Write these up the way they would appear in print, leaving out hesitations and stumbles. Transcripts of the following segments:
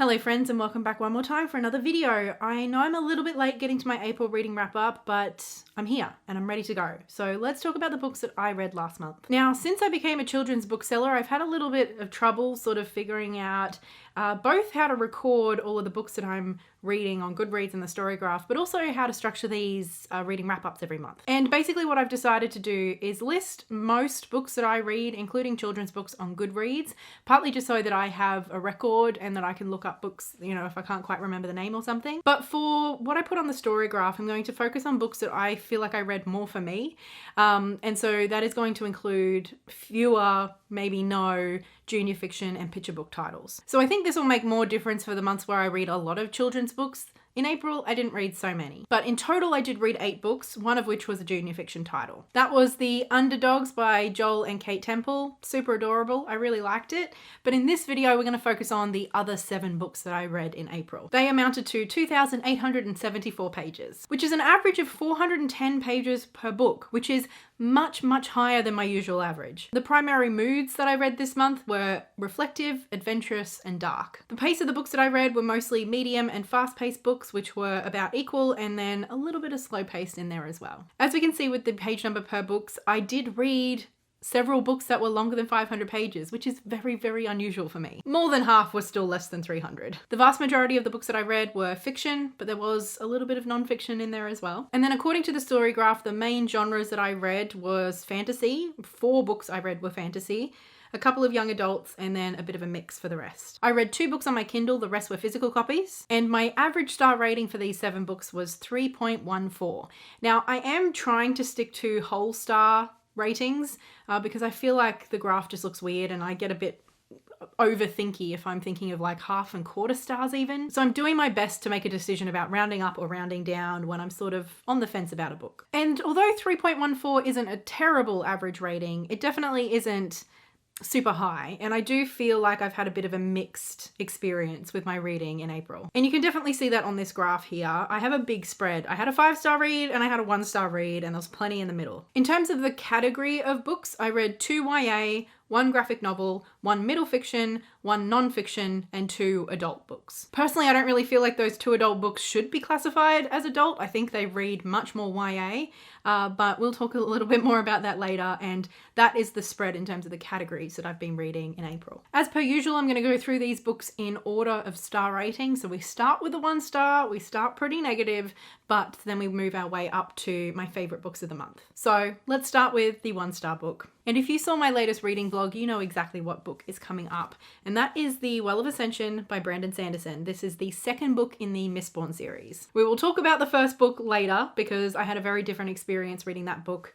Hello friends, and welcome back one more time for another video. I know I'm a little bit late getting to my April reading wrap up, but I'm here and I'm ready to go. So let's talk about the books that I read last month. Now, since I became a children's bookseller, I've had a little bit of trouble sort of figuring out both how to record all of the books that I'm reading on GoodReads and the Storygraph, but also how to structure these reading wrap-ups every month. And basically what I've decided to do is list most books that I read, including children's books, on GoodReads, partly just so that I have a record and that I can look up books, you know, if I can't quite remember the name or something. But for what I put on the Storygraph, I'm going to focus on books that I feel like I read more for me. And so that is going to include fewer, maybe no, junior fiction and picture book titles. So I think this will make more difference for the months where I read a lot of children's books. In April, I didn't read so many, but in total I did read 8 books, one of which was a junior fiction title. That was The Underdogs by Joel and Kate Temple. Super adorable, I really liked it. But in this video, we're going to focus on the other 7 books that I read in April. They amounted to 2,874 pages, which is an average of 410 pages per book, which is much higher than my usual average. The primary moods that I read this month were reflective, adventurous, and dark. The pace of the books that I read were mostly medium and fast-paced books, which were about equal, and then a little bit of slow pace in there as well. As we can see with the page number per books, I did read several books that were longer than 500 pages, which is very unusual for me. More than half were still less than 300. The vast majority of the books that I read were fiction, but there was a little bit of non-fiction in there as well. And then according to the Storygraph, the main genres that I read was fantasy. 4 books I read were fantasy, a couple of young adults, and then a bit of a mix for the rest. I read 2 books on my Kindle, the rest were physical copies, and my average star rating for these 7 books was 3.14. Now, I am trying to stick to whole star ratings because I feel like the graph just looks weird and I get a bit overthinky if I'm thinking of like half and quarter stars even. So I'm doing my best to make a decision about rounding up or rounding down when I'm sort of on the fence about a book. And although 3.14 isn't a terrible average rating, it definitely isn't super high, and I do feel like I've had a bit of a mixed experience with my reading in April. And you can definitely see that on this graph here. I have a big spread. I had a 5-star read and I had a 1-star read, and there was plenty in the middle. In terms of the category of books, I read 2 YA, 1 graphic novel, 1 middle fiction, 1 non-fiction, and 2 adult books. Personally, I don't really feel like those 2 adult books should be classified as adult. I think they read much more YA, but we'll talk a little bit more about that later, and that is the spread in terms of the categories that I've been reading in April. As per usual, I'm going to go through these books in order of star rating. So we start with a 1-star, we start pretty negative, but then we move our way up to my favorite books of the month. So let's start with the 1-star book. And if you saw my latest reading vlog, you know exactly what book is coming up. And that is The Well of Ascension by Sanderson. This is the 2nd book in the Mistborn series. We will talk about the first book later because I had a very different experience reading that book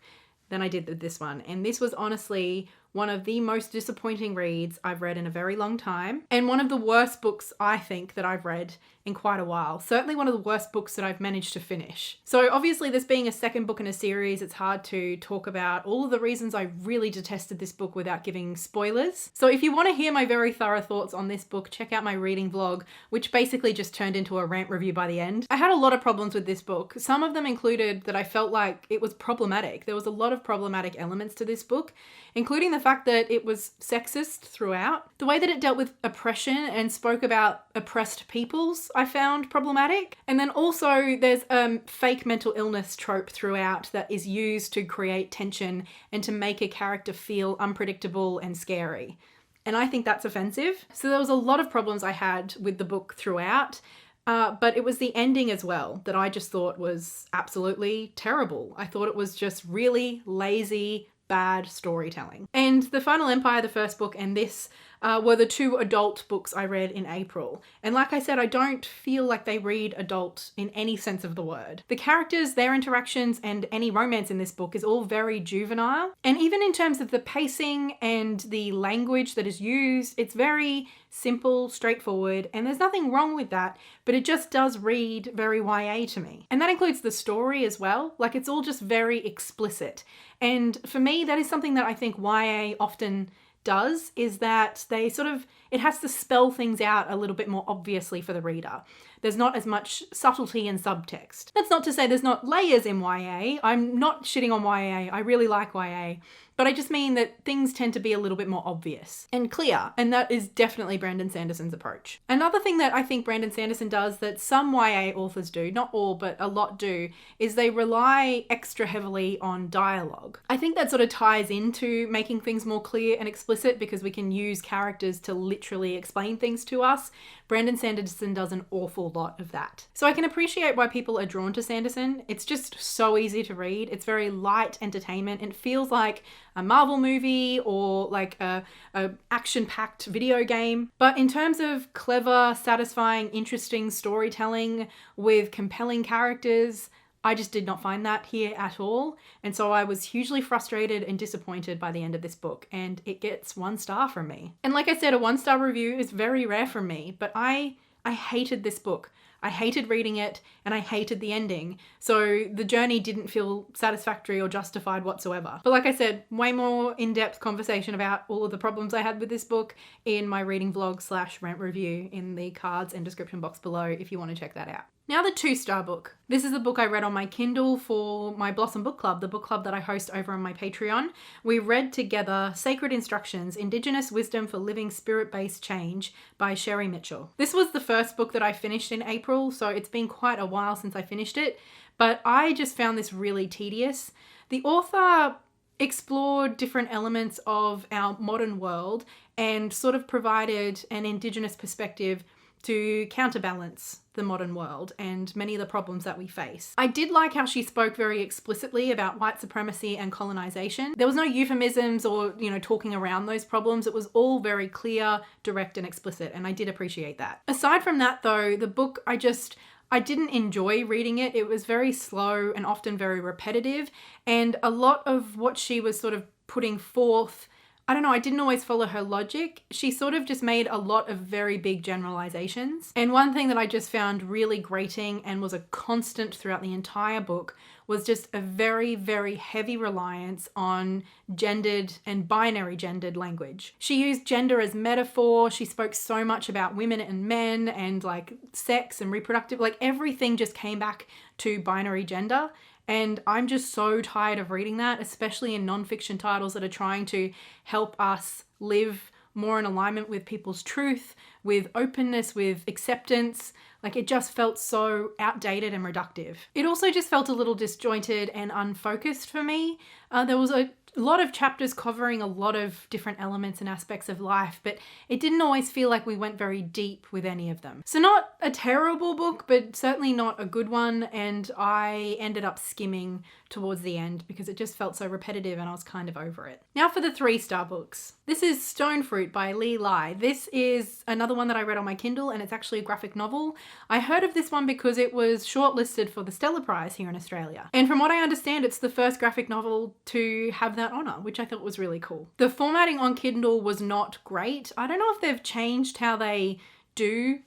than I did with this one. And this was honestly one of the most disappointing reads I've read in a very long time, and one of the worst books I think that I've read in quite a while. Certainly one of the worst books that I've managed to finish. So obviously, this being a 2nd book in a series, it's hard to talk about all of the reasons I really detested this book without giving spoilers. So if you want to hear my very thorough thoughts on this book, check out my reading vlog, which basically just turned into a rant review by the end. I had a lot of problems with this book. Some of them included that I felt like it was problematic. There was a lot of problematic elements to this book, including the fact that it was sexist throughout. The way that it dealt with oppression and spoke about oppressed peoples, I found problematic. And then also there's a fake mental illness trope throughout that is used to create tension and to make a character feel unpredictable and scary. And I think that's offensive. So there was a lot of problems I had with the book throughout. But it was the ending as well that I just thought was absolutely terrible. I thought it was just really lazy, bad storytelling. And The Final Empire, the first book, and this were the 2 adult books I read in April. And like I said, I don't feel like they read adult in any sense of the word. The characters, their interactions, and any romance in this book is all very juvenile. And even in terms of the pacing and the language that is used, it's very simple, straightforward, and there's nothing wrong with that, but it just does read very YA to me. And that includes the story as well. Like, it's all just very explicit. And for me, that is something that I think YA often does, is that they sort of, it has to spell things out a little bit more obviously for the reader. There's not as much subtlety and subtext. That's not to say there's not layers in YA. I'm not shitting on YA. I really like YA. But I just mean that things tend to be a little bit more obvious and clear, and that is definitely Brandon Sanderson's approach. Another thing that I think Brandon Sanderson does that some YA authors do, not all, but a lot do, is they rely extra heavily on dialogue. I think that sort of ties into making things more clear and explicit because we can use characters to literally explain things to us. Brandon Sanderson does an awful lot of that. So I can appreciate why people are drawn to Sanderson. It's just so easy to read. It's very light entertainment. It feels like a Marvel movie or like a action-packed video game. But in terms of clever, satisfying, interesting storytelling with compelling characters, I just did not find that here at all. And so I was hugely frustrated and disappointed by the end of this book, and it gets 1 star from me. And like I said, a 1-star review is very rare from me, but I hated this book. I hated reading it and I hated the ending. So the journey didn't feel satisfactory or justified whatsoever. But like I said, way more in-depth conversation about all of the problems I had with this book in my reading vlog / rant review in the cards and description box below if you want to check that out. Now the 2-star book. This is the book I read on my Kindle for my Blossom Book Club, the book club that I host over on my Patreon. We read together Sacred Instructions, Indigenous Wisdom for Living Spirit-Based Change by Sherri Mitchell. This was the first book that I finished in April, so it's been quite a while since I finished it, but I just found this really tedious. The author explored different elements of our modern world and sort of provided an Indigenous perspective to counterbalance the modern world and many of the problems that we face. I did like how she spoke very explicitly about white supremacy and colonization. There was no euphemisms or, talking around those problems. It was all very clear, direct, and explicit, and I did appreciate that. Aside from that though, the book, I didn't enjoy reading it. It was very slow and often very repetitive, and a lot of what she was sort of putting forth, I don't know, I didn't always follow her logic. She sort of just made a lot of very big generalizations. And one thing that I just found really grating and was a constant throughout the entire book was just a very, very heavy reliance on gendered and binary gendered language. She used gender as metaphor. She spoke so much about women and men and like sex and reproductive, like everything just came back to binary gender. And I'm just so tired of reading that, especially in nonfiction titles that are trying to help us live more in alignment with people's truth, with openness, with acceptance. Like it just felt so outdated and reductive. It also just felt a little disjointed and unfocused for me. There was a lot of chapters covering a lot of different elements and aspects of life, but it didn't always feel like we went very deep with any of them. So not a terrible book, but certainly not a good one, and I ended up skimming towards the end because it just felt so repetitive and I was kind of over it. Now for the 3-star books. This is Stone Fruit by Lee Lai. This is another one that I read on my Kindle, and it's actually a graphic novel. I heard of this one because it was shortlisted for the Stella Prize here in Australia. And from what I understand, it's the first graphic novel to have that honor, which I thought was really cool. The formatting on Kindle was not great. I don't know if they've changed how they do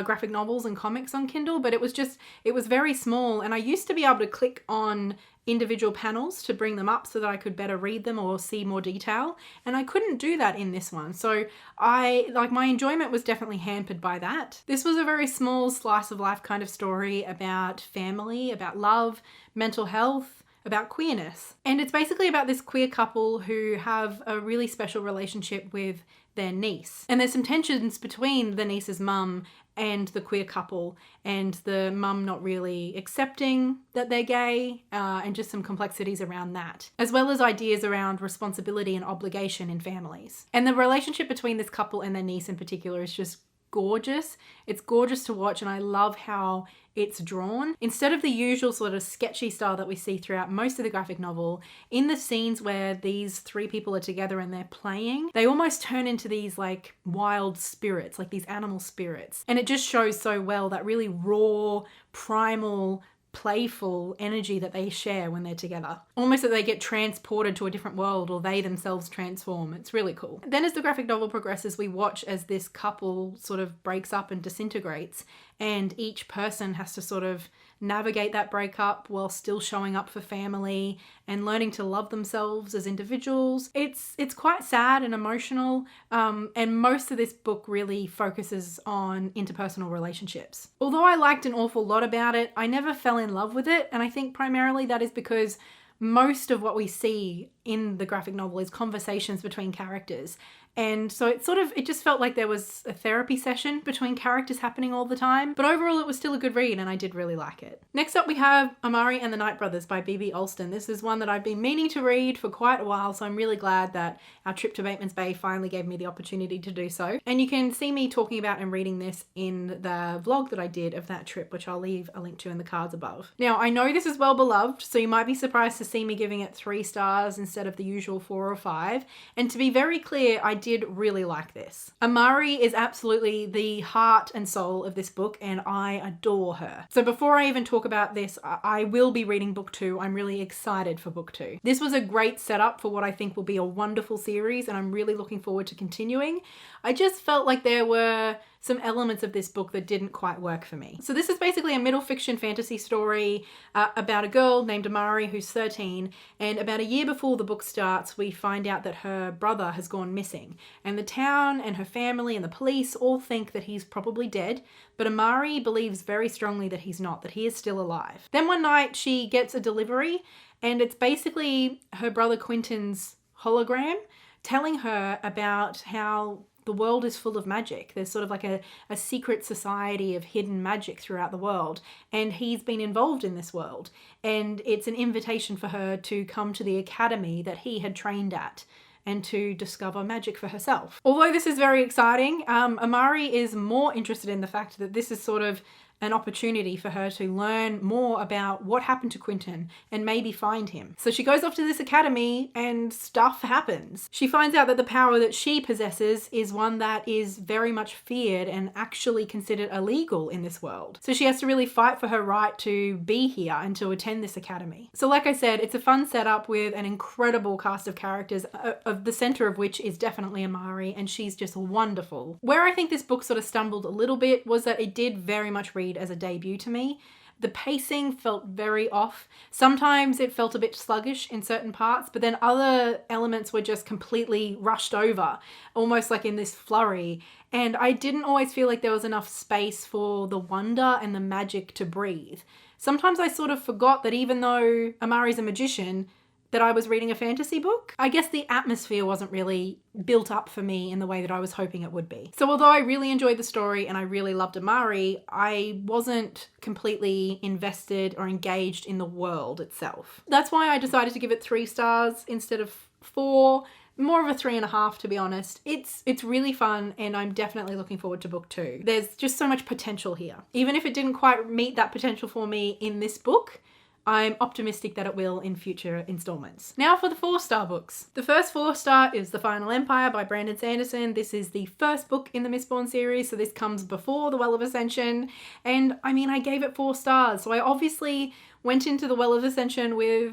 graphic novels and comics on Kindle, but it was very small, and I used to be able to click on individual panels to bring them up so that I could better read them or see more detail, and I couldn't do that in this one. So my enjoyment was definitely hampered by that. This was a very small slice of life kind of story about family, about love, mental health, about queerness. And it's basically about this queer couple who have a really special relationship with their niece. And there's some tensions between the niece's mum and the queer couple, and the mum not really accepting that they're gay, and just some complexities around that, as well as ideas around responsibility and obligation in families. And the relationship between this couple and their niece in particular is just gorgeous. It's gorgeous to watch, and I love how it's drawn. Instead of the usual sort of sketchy style that we see throughout most of the graphic novel, in the scenes where these 3 people are together and they're playing, they almost turn into these like wild spirits, like these animal spirits. And it just shows so well that really raw, primal, playful energy that they share when they're together. Almost that they get transported to a different world, or they themselves transform. It's really cool. Then as the graphic novel progresses, we watch as this couple sort of breaks up and disintegrates, and each person has to sort of navigate that breakup while still showing up for family and learning to love themselves as individuals. It's quite sad and emotional, and most of this book really focuses on interpersonal relationships. Although I liked an awful lot about it, I never fell in love with it, and I think primarily that is because most of what we see in the graphic novel is conversations between characters. And so it just felt like there was a therapy session between characters happening all the time. But overall, it was still a good read and I did really like it. Next up, we have Amari and the Night Brothers by B.B. Alston. This is one that I've been meaning to read for quite a while, so I'm really glad that our trip to Bateman's Bay finally gave me the opportunity to do so. And you can see me talking about and reading this in the vlog that I did of that trip, which I'll leave a link to in the cards above. Now, I know this is well beloved, so you might be surprised to see me giving it 3 stars instead of the usual 4 or 5. And to be very clear, I did really like this. Amari is absolutely the heart and soul of this book and I adore her. So before I even talk about this, I will be reading book 2. I'm really excited for book 2. This was a great setup for what I think will be a wonderful series and I'm really looking forward to continuing. I just felt like there were some elements of this book that didn't quite work for me. So this is basically a middle fiction fantasy story about a girl named Amari who's 13, and about a year before the book starts we find out that her brother has gone missing, and the town and her family and the police all think that he's probably dead, but Amari believes very strongly that he's not, that he is still alive. Then one night she gets a delivery and it's basically her brother Quentin's hologram telling her about how the world is full of magic. There's sort of like a secret society of hidden magic throughout the world, and he's been involved in this world. And it's an invitation for her to come to the academy that he had trained at and to discover magic for herself. Although this is very exciting, Amari is more interested in the fact that this is sort of an opportunity for her to learn more about what happened to Quentin and maybe find him. So she goes off to this academy and stuff happens. She finds out that the power that she possesses is one that is very much feared and actually considered illegal in this world. So she has to really fight for her right to be here and to attend this academy. So like I said, it's a fun setup with an incredible cast of characters, of the center of which is definitely Amari, and she's just wonderful. Where I think this book sort of stumbled a little bit was that it did very much read as a debut to me. The pacing felt very off. Sometimes it felt a bit sluggish in certain parts, but then other elements were just completely rushed over, almost like in this flurry. And I didn't always feel like there was enough space for the wonder and the magic to breathe. Sometimes I sort of forgot that even though Amari's a magician, that I was reading a fantasy book. I guess the atmosphere wasn't really built up for me in the way that I was hoping it would be. So although I really enjoyed the story and I really loved Amari, I wasn't completely invested or engaged in the world itself. That's why I decided to give it 3 stars instead of 4. More of a 3.5 to be honest. It's really fun and I'm definitely looking forward to book 2. There's just so much potential here. Even if it didn't quite meet that potential for me in this book, I'm optimistic that it will in future installments. Now for the 4-star books. The first 4-star is The Final Empire by Brandon Sanderson. This is the first book in the Mistborn series, so this comes before The Well of Ascension. And I mean, I gave it 4 stars, so I obviously went into The Well of Ascension with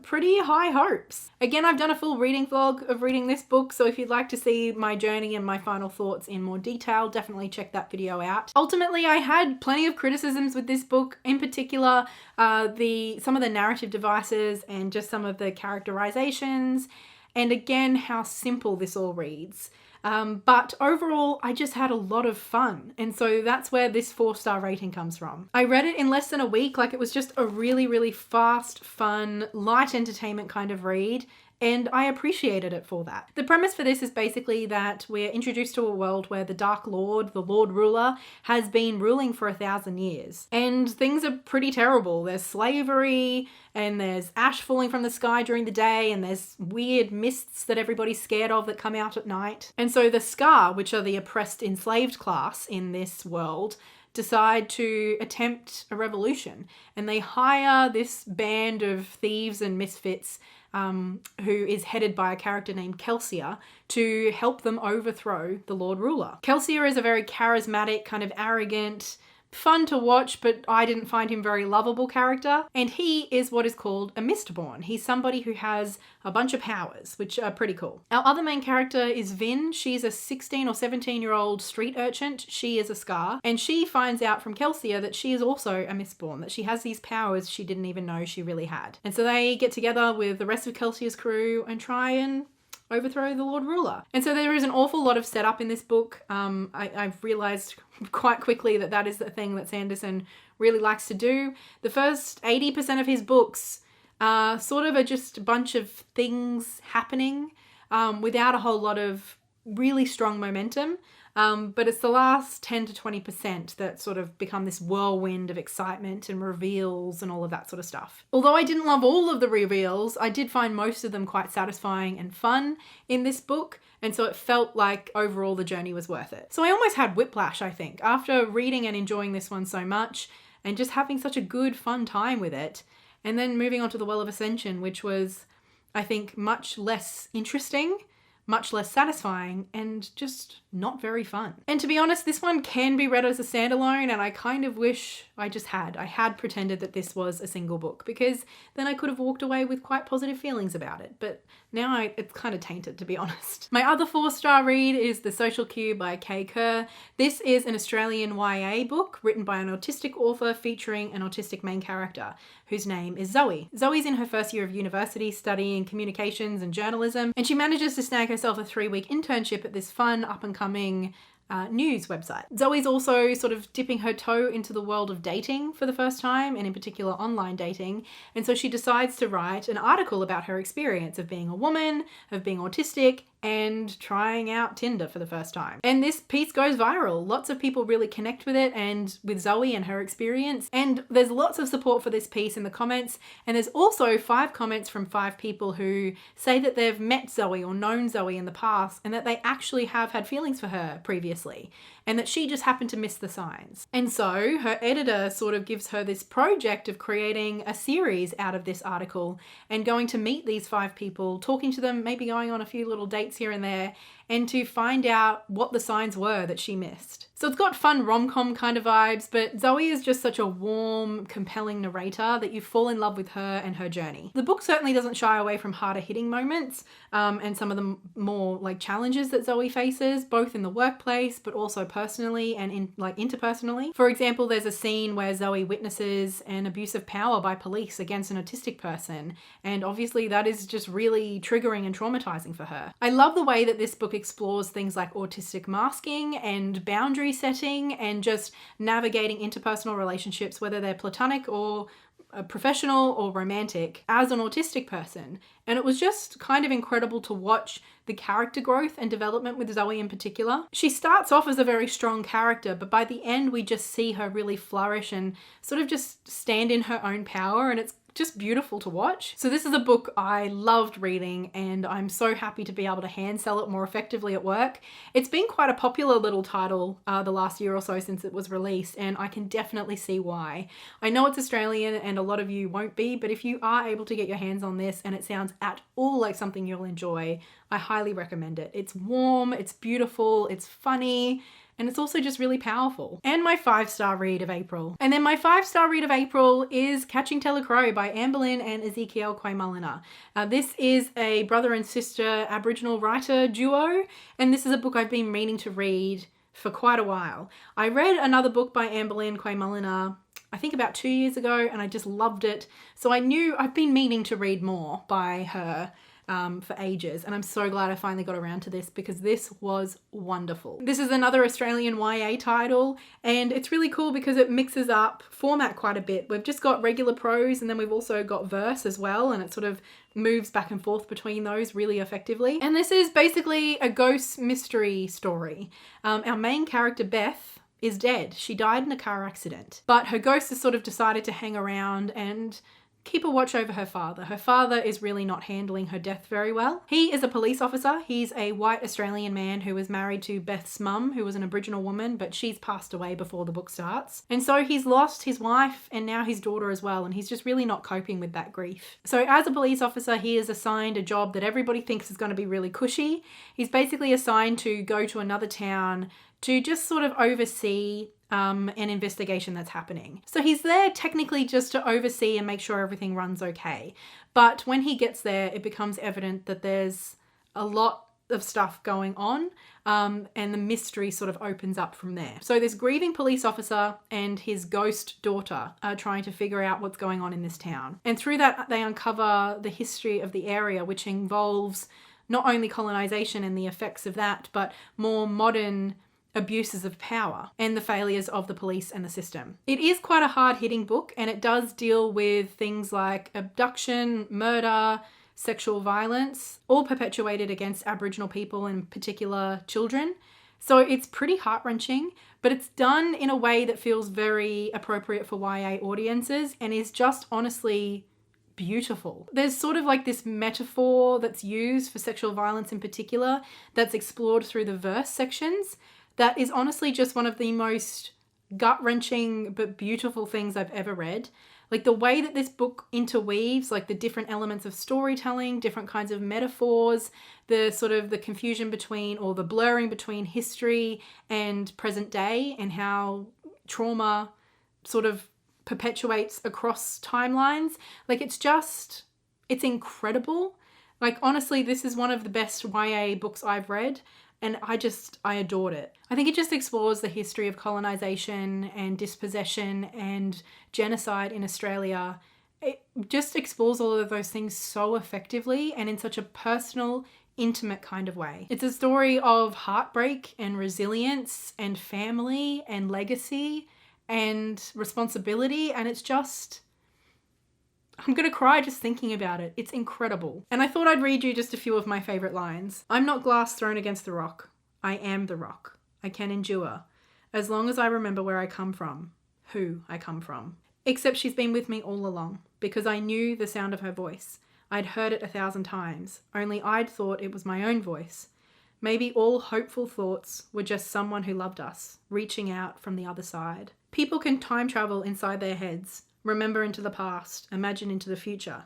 pretty high hopes. Again, I've done a full reading vlog of reading this book, so if you'd like to see my journey and my final thoughts in more detail, definitely check that video out. Ultimately, I had plenty of criticisms with this book, in particular some of the narrative devices and just some of the characterizations, and again, how simple this all reads. But overall, I just had a lot of fun. And so that's where this 4-star rating comes from. I read it in less than a week. Like, it was just a really, really fast, fun, light entertainment kind of read. And I appreciated it for that. The premise for this is basically that we're introduced to a world where the Dark Lord, the Lord Ruler, has been ruling for 1,000 years. And things are pretty terrible. There's slavery, and there's ash falling from the sky during the day, and there's weird mists that everybody's scared of that come out at night. And so the Scar, which are the oppressed, enslaved class in this world, decide to attempt a revolution. And they hire this band of thieves and misfits who is headed by a character named Kelsier to help them overthrow the Lord Ruler. Kelsier is a very charismatic, kind of arrogant, fun to watch, but I didn't find him very lovable character. And he is what is called a Mistborn. He's somebody who has a bunch of powers, which are pretty cool. Our other main character is Vin. She's a 16 or 17-year-old street urchin. She is a Scar. And she finds out from Kelsier that she is also a Mistborn, that she has these powers she didn't even know she really had. And so they get together with the rest of Kelsier's crew and try and overthrow the Lord Ruler. And so there is an awful lot of setup in this book. I've realized quite quickly that that is the thing that Sanderson really likes to do. The first 80% of his books sort of are just a bunch of things happening without a whole lot of really strong momentum. But it's the last 10 to 20% that sort of become this whirlwind of excitement and reveals and all of that sort of stuff. Although I didn't love all of the reveals, I did find most of them quite satisfying and fun in this book. And so it felt like overall the journey was worth it. So I almost had whiplash, I think, after reading and enjoying this one so much and just having such a good, fun time with it. And then moving on to The Well of Ascension, which was, I think, much less interesting, much less satisfying, and just not very fun. And to be honest, this one can be read as a standalone, and I kind of wish I had pretended that this was a single book, because then I could have walked away with quite positive feelings about it. But now it's kind of tainted, to be honest. My other 4-star read is The Social Cue by Kerr. This is an Australian YA book written by an autistic author featuring an autistic main character whose name is Zoe. Zoe's in her first year of university studying communications and journalism, and she manages to snag herself a 3-week internship at this fun up-and-coming news website. Zoe's also sort of dipping her toe into the world of dating for the first time, and in particular online dating. And so she decides to write an article about her experience of being a woman, of being autistic, and trying out Tinder for the first time. And this piece goes viral. Lots of people really connect with it and with Zoe and her experience. And there's lots of support for this piece in the comments. And there's also 5 comments from 5 people who say that they've met Zoe or known Zoe in the past and that they actually have had feelings for her previously, and that she just happened to miss the signs. And so her editor sort of gives her this project of creating a series out of this article and going to meet these 5 people, talking to them, maybe going on a few little dates here and there, and to find out what the signs were that she missed. So it's got fun rom-com kind of vibes, but Zoe is just such a warm, compelling narrator that you fall in love with her and her journey. The book certainly doesn't shy away from harder hitting moments and some of the more like challenges that Zoe faces, both in the workplace, but also personally and interpersonally. For example, there's a scene where Zoe witnesses an abuse of power by police against an autistic person, and obviously that is just really triggering and traumatizing for her. I love the way that this book explores things like autistic masking and boundary setting and just navigating interpersonal relationships, whether they're platonic or professional or romantic, as an autistic person. And it was just kind of incredible to watch the character growth and development with Zoe in particular. She starts off as a very strong character, but by the end we just see her really flourish and sort of just stand in her own power, and it's just beautiful to watch. So this is a book I loved reading, and I'm so happy to be able to hand sell it more effectively at work. It's been quite a popular little title the last year or so since it was released, and I can definitely see why. I know it's Australian and a lot of you won't be, but if you are able to get your hands on this and it sounds at all like something you'll enjoy, I highly recommend it. It's warm, it's beautiful, it's funny, and it's also just really powerful. And my 5-star read of April. And then my 5-star read of April is Catching Taylor Crow by Amberlynn and Ezekiel Kwaymullina. This is a brother and sister Aboriginal writer duo, and this is a book I've been meaning to read for quite a while. I read another book by Amberlynn Kwaymullina I think about 2 years ago, and I just loved it. So I knew I've been meaning to read more by her for ages, and I'm so glad I finally got around to this because this was wonderful. This is another Australian YA title, and it's really cool because it mixes up format quite a bit. We've just got regular prose, and then we've also got verse as well, and it sort of moves back and forth between those really effectively. And this is basically a ghost mystery story. Our main character, Beth, is dead. She died in a car accident, but her ghost has sort of decided to hang around and keep a watch over her father. Her father is really not handling her death very well. He is a police officer. He's a white Australian man who was married to Beth's mum, who was an Aboriginal woman, but she's passed away before the book starts. And so he's lost his wife and now his daughter as well, and he's just really not coping with that grief. So as a police officer, he is assigned a job that everybody thinks is going to be really cushy. He's basically assigned to go to another town to just sort of oversee an investigation that's happening. So he's there technically just to oversee and make sure everything runs okay. But when he gets there, it becomes evident that there's a lot of stuff going on, and the mystery sort of opens up from there. So this grieving police officer and his ghost daughter are trying to figure out what's going on in this town. And through that, they uncover the history of the area, which involves not only colonization and the effects of that, but more modern abuses of power and the failures of the police and the system. It is quite a hard-hitting book, and it does deal with things like abduction, murder, sexual violence, all perpetuated against Aboriginal people, in particular children. So it's pretty heart-wrenching, but it's done in a way that feels very appropriate for YA audiences and is just honestly beautiful. There's sort of like this metaphor that's used for sexual violence in particular that's explored through the verse sections that is honestly just one of the most gut-wrenching but beautiful things I've ever read. Like the way that this book interweaves like the different elements of storytelling, different kinds of metaphors, the sort of the confusion between, or the blurring between history and present day, and how trauma sort of perpetuates across timelines. Like it's incredible. Like honestly, this is one of the best YA books I've read. And I adored it. I think it just explores the history of colonization and dispossession and genocide in Australia. It just explores all of those things so effectively and in such a personal, intimate kind of way. It's a story of heartbreak and resilience and family and legacy and responsibility. And it's just, I'm gonna cry just thinking about it. It's incredible. And I thought I'd read you just a few of my favorite lines. I'm not glass thrown against the rock. I am the rock. I can endure, as long as I remember where I come from, who I come from. Except she's been with me all along, because I knew the sound of her voice. I'd heard it 1,000 times, only I'd thought it was my own voice. Maybe all hopeful thoughts were just someone who loved us, reaching out from the other side. People can time travel inside their heads, remember into the past, imagine into the future.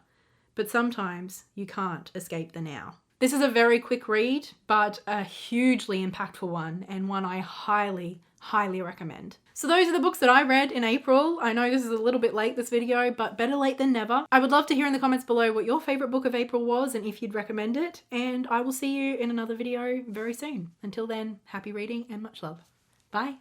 But sometimes you can't escape the now. This is a very quick read, but a hugely impactful one, and one I highly, highly recommend. So those are the books that I read in April. I know this is a little bit late, this video, but better late than never. I would love to hear in the comments below what your favorite book of April was and if you'd recommend it. And I will see you in another video very soon. Until then, happy reading and much love. Bye.